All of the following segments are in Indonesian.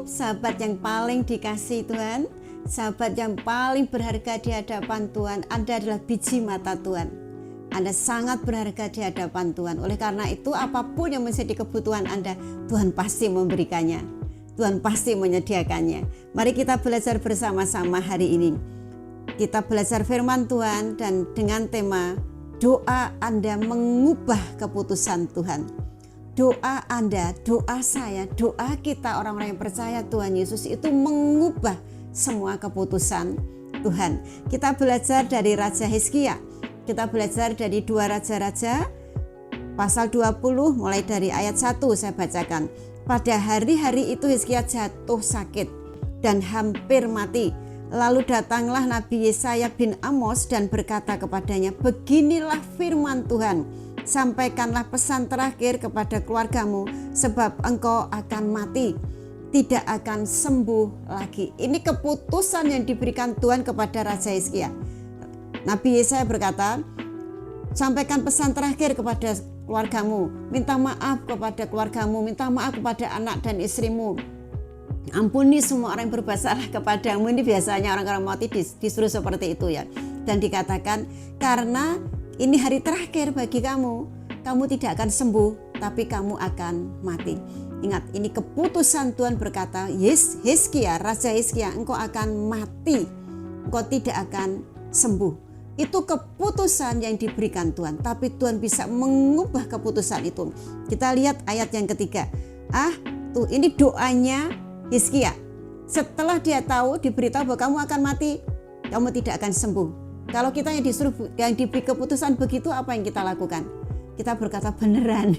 Shalom, sahabat yang paling dikasihi Tuhan, sahabat yang paling berharga di hadapan Tuhan. Anda adalah biji mata Tuhan. Anda sangat berharga di hadapan Tuhan. Oleh karena itu, apapun yang menjadi kebutuhan Anda, Tuhan pasti memberikannya. Tuhan pasti menyediakannya. Mari kita belajar bersama-sama hari ini. Kita belajar firman Tuhan dan dengan tema doa Anda mengubah keputusan Tuhan. Doa Anda, doa saya, doa kita orang-orang yang percaya Tuhan Yesus itu mengubah semua keputusan Tuhan. Kita belajar dari Raja Hizkia. Kita belajar dari 2 Raja-Raja pasal 20 mulai dari ayat 1 saya bacakan. Pada hari-hari itu Hizkia jatuh sakit dan hampir mati. Lalu datanglah Nabi Yesaya bin Amos dan berkata kepadanya, beginilah firman Tuhan. Sampaikanlah pesan terakhir kepada keluargamu, sebab engkau akan mati, tidak akan sembuh lagi. Ini keputusan yang diberikan Tuhan kepada Raja Hizkia. Nabi Yesaya berkata, sampaikan pesan terakhir kepada keluargamu, minta maaf kepada keluargamu, minta maaf kepada anak dan istrimu, ampuni semua orang yang berbuat salah kepadamu. Ini biasanya orang-orang mati disuruh seperti itu ya. Dan dikatakan, karena ini hari terakhir bagi kamu, kamu tidak akan sembuh, tapi kamu akan mati. Ingat, ini keputusan Tuhan berkata, Hizkia, Raja Hizkia, engkau akan mati, engkau tidak akan sembuh. Itu keputusan yang diberikan Tuhan, tapi Tuhan bisa mengubah keputusan itu. Kita lihat ayat yang ketiga. Tuh ini doanya Hizkia. Setelah dia tahu, diberitahu bahwa kamu akan mati, kamu tidak akan sembuh. Kalau kita yang diberi keputusan begitu, apa yang kita lakukan? Kita berkata beneran.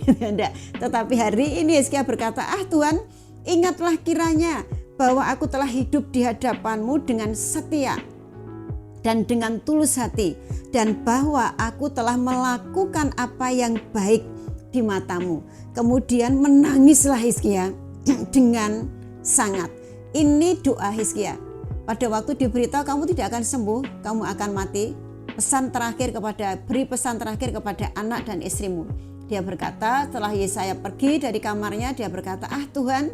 Tetapi hari ini Hizkia berkata, Tuhan, ingatlah kiranya bahwa aku telah hidup di hadapanmu dengan setia dan dengan tulus hati, dan bahwa aku telah melakukan apa yang baik di matamu. Kemudian menangislah Hizkia dengan sangat. Ini doa Hizkia. Pada waktu diberitahu kamu tidak akan sembuh, kamu akan mati, beri pesan terakhir kepada anak dan istrimu. Dia berkata, setelah Yesaya pergi dari kamarnya, dia berkata, Tuhan,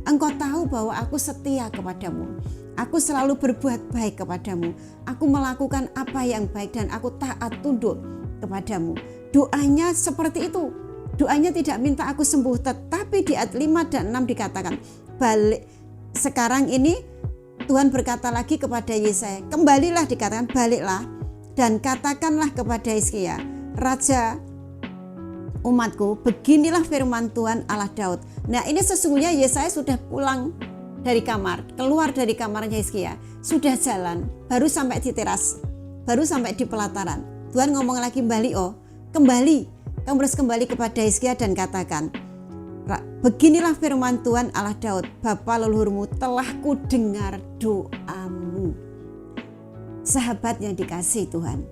engkau tahu bahwa aku setia kepadamu. Aku selalu berbuat baik kepadamu. Aku melakukan apa yang baik dan aku taat tunduk kepadamu. Doanya seperti itu. Doanya tidak minta aku sembuh, tetapi di ayat 5 dan 6 dikatakan, balik sekarang ini Tuhan berkata lagi kepada Yesaya, kembalilah, dikatakan baliklah dan katakanlah kepada Hizkia, raja umatku, beginilah firman Tuhan Allah Daud. Nah, ini sesungguhnya Yesaya sudah pulang dari kamar, keluar dari kamarnya Hizkia, sudah jalan, baru sampai di teras, baru sampai di pelataran. Tuhan ngomong lagi, kembali, kamu harus kembali kepada Hizkia dan katakan, beginilah firman Tuhan Allah Daud, bapa leluhurmu telah kudengar doamu. Sahabat yang dikasihi Tuhan,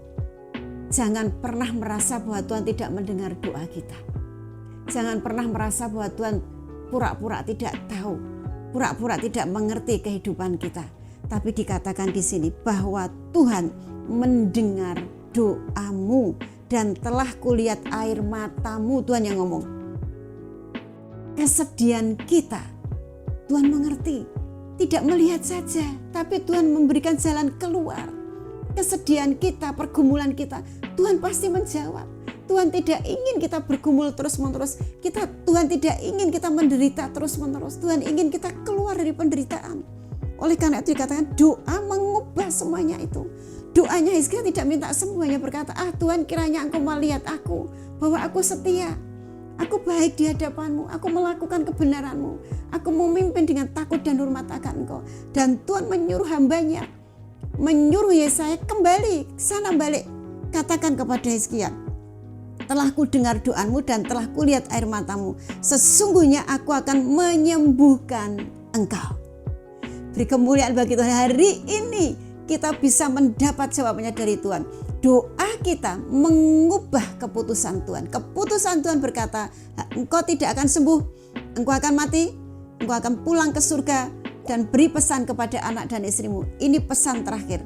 jangan pernah merasa bahwa Tuhan tidak mendengar doa kita. Jangan pernah merasa bahwa Tuhan pura-pura tidak tahu, pura-pura tidak mengerti kehidupan kita. Tapi dikatakan di sini bahwa Tuhan mendengar doamu dan telah kulihat air matamu. Tuhan yang ngomong. Kesedihan kita, Tuhan mengerti. Tidak melihat saja, tapi Tuhan memberikan jalan keluar. Kesedihan kita, pergumulan kita, Tuhan pasti menjawab. Tuhan tidak ingin kita bergumul terus-menerus. Tuhan tidak ingin kita menderita terus-menerus. Tuhan ingin kita keluar dari penderitaan. Oleh karena itu dikatakan doa mengubah semuanya itu. Doanya Hizkia tidak minta semuanya, berkata, Tuhan, kiranya engkau melihat aku, bahwa aku setia. Aku baik di hadapanmu, aku melakukan kebenaranmu, aku memimpin dengan takut dan hormat akan engkau. Dan Tuhan menyuruh hambanya, menyuruh Yesaya kembali, sana balik. Katakan kepada Hizkia, telah ku dengar doamu dan telah kulihat air matamu. Sesungguhnya aku akan menyembuhkan engkau. Beri kemuliaan bagi Tuhan. Hari ini kita bisa mendapat jawabannya dari Tuhan. Doa kita mengubah keputusan Tuhan. Keputusan Tuhan berkata, engkau tidak akan sembuh, engkau akan mati, engkau akan pulang ke surga dan beri pesan kepada anak dan istrimu. Ini pesan terakhir.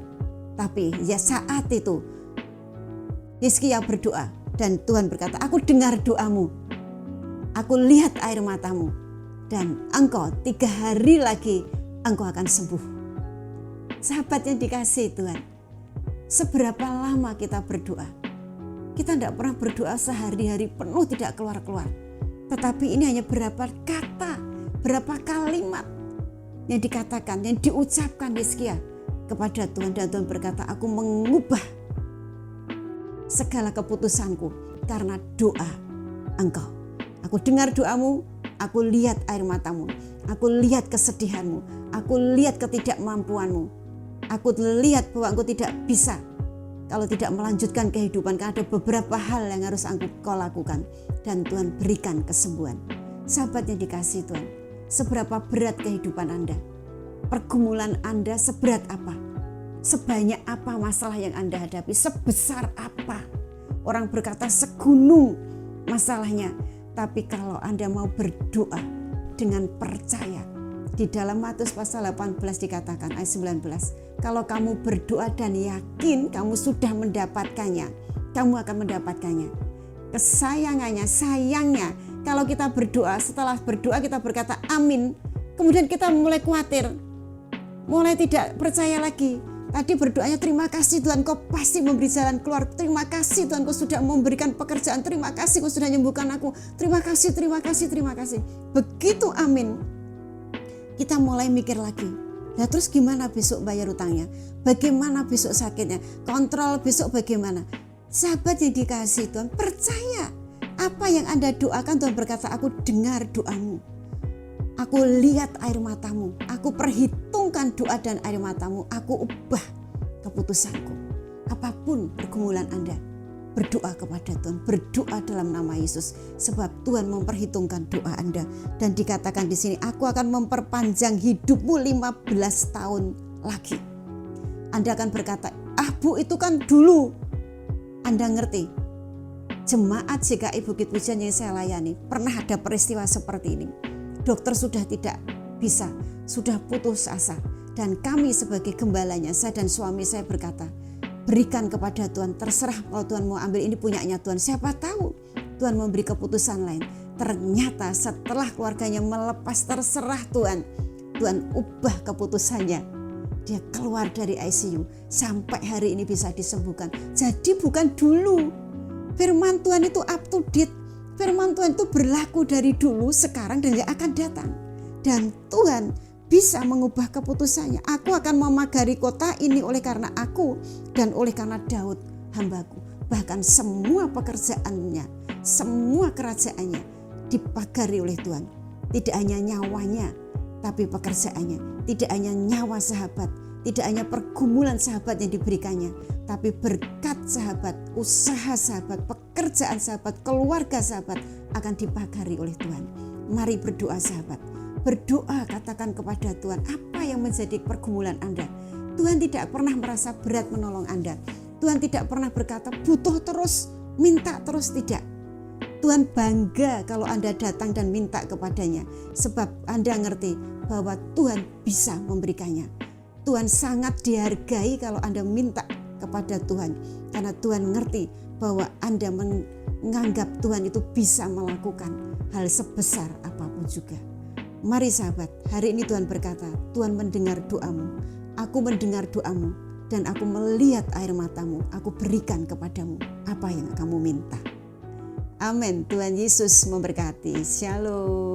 Tapi ya saat itu Hizkia berdoa dan Tuhan berkata, aku dengar doamu, aku lihat air matamu, dan engkau 3 hari lagi engkau akan sembuh. Sahabat yang dikasihi Tuhan, seberapa lama kita berdoa? Kita tidak pernah berdoa sehari-hari penuh tidak keluar-keluar. Tetapi ini hanya berapa kata, berapa kalimat yang dikatakan, yang diucapkan Hizkia kepada Tuhan. Dan Tuhan berkata, aku mengubah segala keputusanku karena doa engkau. Aku dengar doamu, aku lihat air matamu, aku lihat kesedihanmu, aku lihat ketidakmampuanmu. Aku lihat bahwa engkau tidak bisa kalau tidak melanjutkan kehidupan, karena ada beberapa hal yang harus engkau lakukan. Dan Tuhan berikan kesembuhan. Sahabat yang dikasihi Tuhan, seberapa berat kehidupan Anda? Pergumulan Anda seberat apa? Sebanyak apa masalah yang Anda hadapi? Sebesar apa? Orang berkata segunung masalahnya. Tapi kalau Anda mau berdoa dengan percaya, di dalam Matius pasal 18 dikatakan ayat 19, kalau kamu berdoa dan yakin kamu sudah mendapatkannya, kamu akan mendapatkannya. Kesayangannya, sayangnya, kalau kita berdoa, setelah berdoa kita berkata amin, kemudian kita mulai khawatir, mulai tidak percaya lagi. Tadi berdoanya, terima kasih Tuhan, kau pasti memberi jalan keluar. Terima kasih Tuhan, kau sudah memberikan pekerjaan. Terima kasih, kau sudah menyembuhkan aku. Terima kasih, terima kasih, terima kasih. Begitu amin, kita mulai mikir lagi. Nah terus gimana besok bayar utangnya? Bagaimana besok sakitnya? Kontrol besok bagaimana? Sahabat yang dikasihi Tuhan, percaya apa yang Anda doakan. Tuhan berkata, aku dengar doamu. Aku lihat air matamu, aku perhitungkan doa dan air matamu, aku ubah keputusanku. Apapun pergumulan Anda, berdoa kepada Tuhan, berdoa dalam nama Yesus, sebab Tuhan memperhitungkan doa Anda. Dan dikatakan di sini, aku akan memperpanjang hidupmu 15 tahun lagi. Anda akan berkata, Bu itu kan dulu. Anda ngerti, jemaat GKI Bukit Pujian yang saya layani, pernah ada peristiwa seperti ini. Dokter sudah tidak bisa, sudah putus asa. Dan kami sebagai gembalanya, saya dan suami saya berkata, berikan kepada Tuhan, terserah kalau Tuhan mau ambil ini punyanya Tuhan. Siapa tahu Tuhan memberi keputusan lain. Ternyata setelah keluarganya melepas, terserah Tuhan, Tuhan ubah keputusannya. Dia keluar dari ICU, sampai hari ini bisa disembuhkan. Jadi bukan dulu, firman Tuhan itu up to date. Firman Tuhan itu berlaku dari dulu, sekarang, dan yang akan datang. Dan Tuhan bisa mengubah keputusannya. Aku akan memagari kota ini oleh karena aku dan oleh karena Daud hambaku. Bahkan semua pekerjaannya, semua kerajaannya dipagari oleh Tuhan. Tidak hanya nyawanya, tapi pekerjaannya. Tidak hanya nyawa sahabat, tidak hanya pergumulan sahabat yang diberikannya, tapi berkat sahabat, usaha sahabat, pekerjaan sahabat, keluarga sahabat akan dipagari oleh Tuhan. Mari berdoa sahabat. Berdoa, katakan kepada Tuhan apa yang menjadi pergumulan Anda. Tuhan tidak pernah merasa berat menolong Anda. Tuhan tidak pernah berkata butuh terus, minta terus, tidak. Tuhan bangga kalau Anda datang dan minta kepadanya, sebab Anda ngerti bahwa Tuhan bisa memberikannya. Tuhan sangat dihargai kalau Anda minta kepada Tuhan, karena Tuhan ngerti bahwa Anda menganggap Tuhan itu bisa melakukan hal sebesar apapun juga. Mari sahabat, hari ini Tuhan berkata, Tuhan mendengar doamu, aku mendengar doamu, dan aku melihat air matamu, aku berikan kepadamu apa yang kamu minta. Amin. Tuhan Yesus memberkati. Shalom.